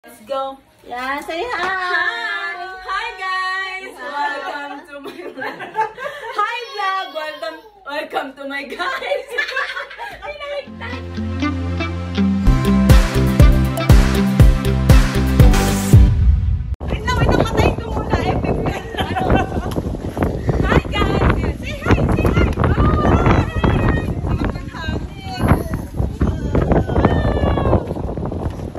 Let's go. Yeah, say hi. Hi guys. Welcome to my vlog. Hi vlog. Welcome to my guys. Ay, nangigtan. Wait lang, patayin ko muna. Hi guys. Say hi, say hi.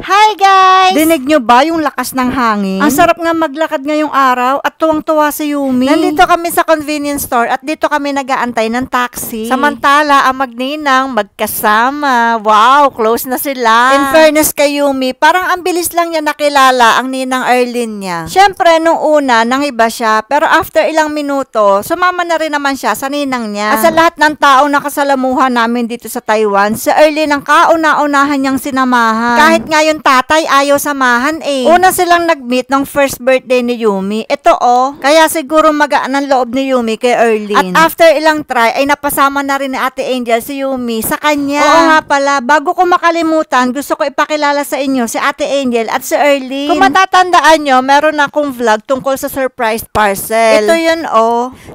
Hi guys! Dinig nyo ba yung lakas ng hangin? Ang sarap nga maglakad ngayong araw at tuwang-tuwa si Yumi. Nandito kami sa convenience store at dito kami nag-aantay ng taxi. Samantala, ang magninang magkasama. Wow, close na sila. In fairness kay Yumi, parang ang bilis lang niya nakilala ang ninang Erlyn niya. Siyempre, nung una, nangiba siya, pero after ilang minuto, sumama na rin naman siya sa ninang niya. At sa lahat ng tao na kasalamuhan namin dito sa Taiwan, si Erlyn ang kauna-unahan niyang sinamahan. Kahit nga yung tatay ayaw samahan eh. Una silang nag-meet ng first birthday ni Yumi. Ito kaya siguro magaan ang loob ni Yumi kay Erlyn. At after ilang try, ay napasama na rin ni Ate Angel si Yumi sa kanya. Oo nga pala, bago ko makalimutan, gusto ko ipakilala sa inyo si Ate Angel at si Erlyn. Kung matatandaan nyo, meron akong vlog tungkol sa surprise parcel. Ito yun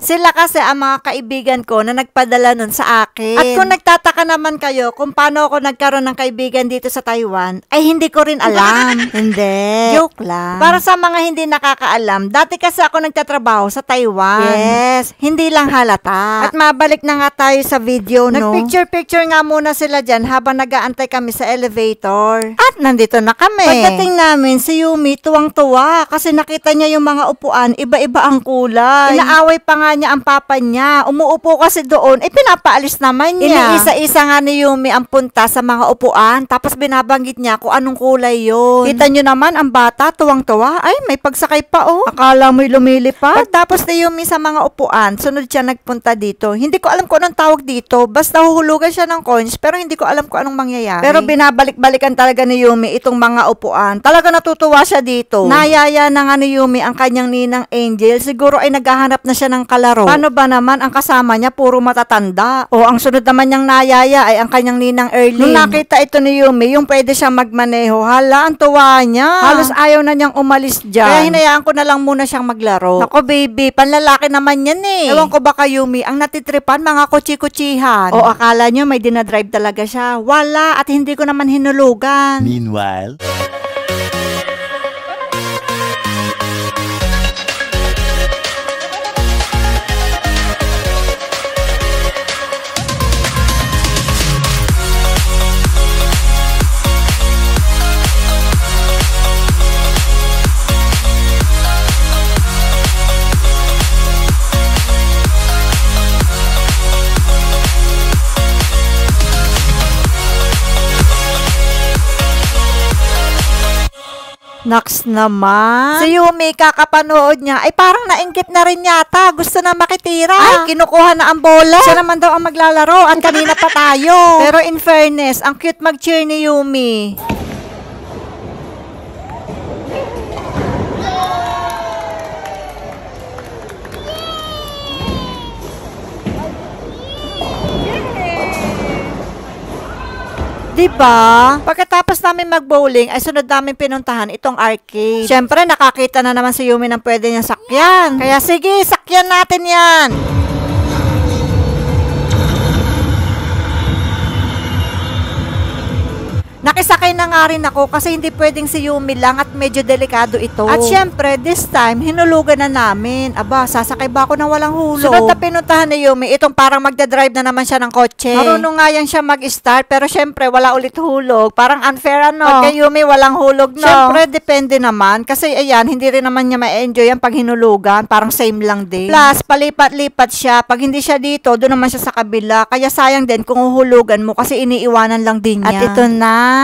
Sila kasi ang mga kaibigan ko na nagpadala nun sa akin. At kung nagtataka naman kayo kung paano ako nagkaroon ng kaibigan dito sa Taiwan, ay hindi ko rin alam. Hindi. Joke lang. Para sa mga hindi nakakaalam, dati kasi ako nagtatrabaho sa Taiwan. Yes. Hindi lang halata. At mabalik na nga tayo sa video, no? Nagpicture-picture nga muna sila dyan habang nag-aantay kami sa elevator. At nandito na kami. Pagdating namin, si Yumi tuwang-tuwa kasi nakita niya yung mga upuan, iba-iba ang kulay. Inaaway pa nga niya ang papa niya. Umuupo kasi doon, pinapaalis naman niya. Iniisa-isa nga ni Yumi ang punta sa mga upuan, tapos binabanggit niya kung anong kulay yun. Kita nyo naman, ang bata, tuwang-tuwa. Ay, may pagsakay pa Akala mo'y lumilipad. Pagtapos ni Yumi sa mga upuan, sunod siya nagpunta dito. Hindi ko alam kung anong tawag dito. Basta huhulugan siya ng coins, pero hindi ko alam kung anong mangyayari. Pero binabalik-balikan talaga ni Yumi itong mga upuan. Talaga natutuwa siya dito. Nayaya na nga ni Yumi ang kanyang ninang Angel. Siguro ay naghahanap na siya ng kalaro. Paano ba naman ang kasama niya puro matatanda? O ang sunod naman niyang nayaya ay ang kanyang ninang Erlyn. Nung nakita ito ni Yumi, yung pwede siya magmaneho. Hala, ang tuwa niya. Halos ayaw na niyang umalis dyan. Kaya hinayaan ko na lang muna siyang maglaro. Nako baby, panlalaki naman yan eh. Ewan ko ba kay Yumi, ang natitripan mga kutsi-kutsihan. O akala niyo may dinadrive talaga siya. Wala, at hindi ko naman hinulugan. Meanwhile, Naks naman. Si Yumi, kakapanood niya, ay parang nainggit na rin yata. Gusto na makitira. Ay, kinukuha na ang bola. Siya naman daw ang maglalaro. At kanina pa tayo. Pero in fairness, ang cute mag-cheer ni Yumi. Diba? Pagkatapos namin mag-bowling, ay sunod namin pinuntahan itong arcade. Siyempre, nakakita na naman si Yumi ng pwede niyang sakyan. Kaya sige, sakyan natin yan! Nakisakay na nga rin ako kasi hindi pwedeng si Yumi lang at medyo delikado ito. At syempre, this time, hinulugan na namin. Aba, sasakay ba ako ng walang hulog? Sunod na pinuntahan ni Yumi, itong parang magdadrive na naman siya ng kotse. Marunong nga yan siya mag-start, pero syempre, wala ulit hulog. Parang unfair Pag kay Yumi, walang hulog Syempre, depende naman. Kasi ayan, hindi rin naman niya ma-enjoy yan pag hinulugan. Parang same lang din. Plus, palipat-lipat siya. Pag hindi siya dito, doon naman siya sa kabila. Kaya sayang din kung uhulugan mo kasi iniiwanan lang din niya. At ito na.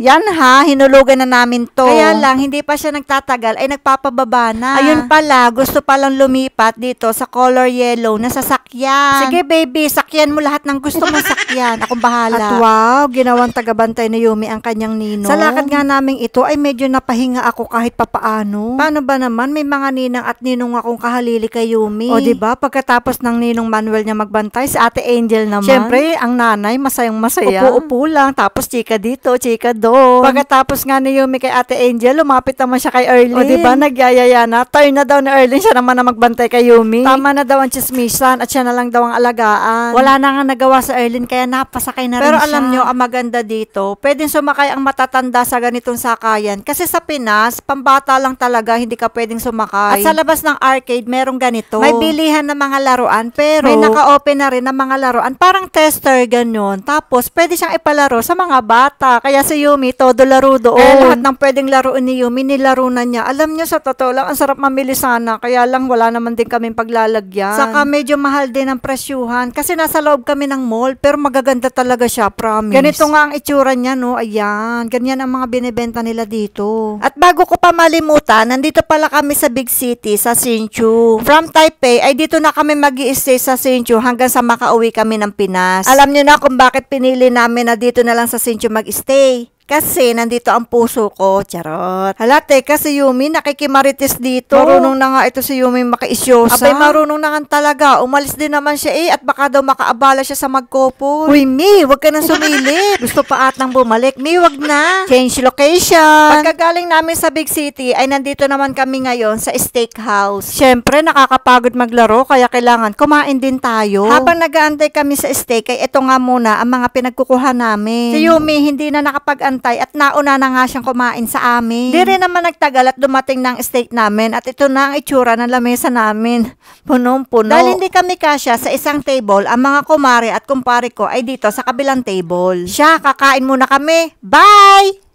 Yan ha, hinulugan na namin to. Kaya lang, hindi pa siya nagtatagal, ay nagpapababa na. Ayun pala, gusto palang lumipat dito sa color yellow na sasakyan. Sige baby, sakyan mo lahat ng gusto mong sakyan. Akong bahala. At wow, ginawang tagabantay ni Yumi ang kanyang ninong. Sa lakad nga naming ito, ay medyo napahinga ako kahit papaano. Paano ba naman, may mga ninang at ninong akong kahalili kay Yumi. O diba, pagkatapos ng ninong Manuel niya magbantay, si Ate Angel naman. Siyempre, ang nanay, masayang masaya. Upo-upo magulang, tapos chika dito, chika doon. Pagkatapos nga ni Yumi kay Ate Angel, lumapit naman siya kay Erlyn. O diba, nagyayaya na. Turn na daw ni Erlyn, siya naman na magbantay kay Yumi. Tama na daw ang chismisan at siya na lang daw ang alagaan. Wala na nga nagawa sa Erlyn, kaya napasakay na rin siya. Pero alam nyo, ang maganda dito, pwedeng sumakay ang matatanda sa ganitong sakayan. Kasi sa Pinas, pambata lang talaga, hindi ka pwedeng sumakay. At sa labas ng arcade, merong ganito. May bilihan ng mga laruan, pero may naka-open na rin ng mga laruan. Parang tester, ganyan. Tapos, pwede siyang ipalaro sa mga bata. Kaya si Yumi, todo laro doon. Kaya lahat ng pwedeng laruin ni Yumi, nilaro na niya. Alam niyo, sa totoo lang, ang sarap mamili sana. Kaya lang, wala naman din kaming paglalagyan. Saka medyo mahal din ang presyuhan. Kasi nasa loob kami ng mall, pero magaganda talaga siya, promise. Ganito nga ang itsura niya, no? Ayan. Ganyan ang mga binibenta nila dito. At bago ko pa malimutan, nandito pala kami sa big city, sa Hsinchu. From Taipei, ay dito na kami mag-i-stay sa Hsinchu hanggang sa makauwi kami ng Pinas. Alam niyo na kung bakit pinili namin na dito na lang sa Hsinchu mag-stay. Kasi nandito ang puso ko, charot. Hala, teka, si Yumi nakikimarites dito. Marunong na nga ito si Yumi makaisyosa. Abay, marunong na nga talaga. Umalis din naman siya at baka daw makaabala siya sa magkopol. Uy, Mi, wag ka nang sumilip. Gusto pa atang bumalik. Mi, wag na. Change location. Pagkagaling namin sa big city, ay nandito naman kami ngayon sa steakhouse. Siyempre, nakakapagod maglaro, kaya kailangan kumain din tayo. Habang nag-aantay kami sa steak, ay ito nga muna ang mga pinagkukuha namin. Si Yumi, hindi na nakapag-antay at nauna na nga siyang kumain sa amin. Di rin naman nagtagal at dumating ng steak namin at ito na ang itsura ng lamesa namin. Punong-puno. Dahil hindi kami kasya sa isang table, ang mga kumare at kumpare ko ay dito sa kabilang table. Siya, kakain muna kami. Bye!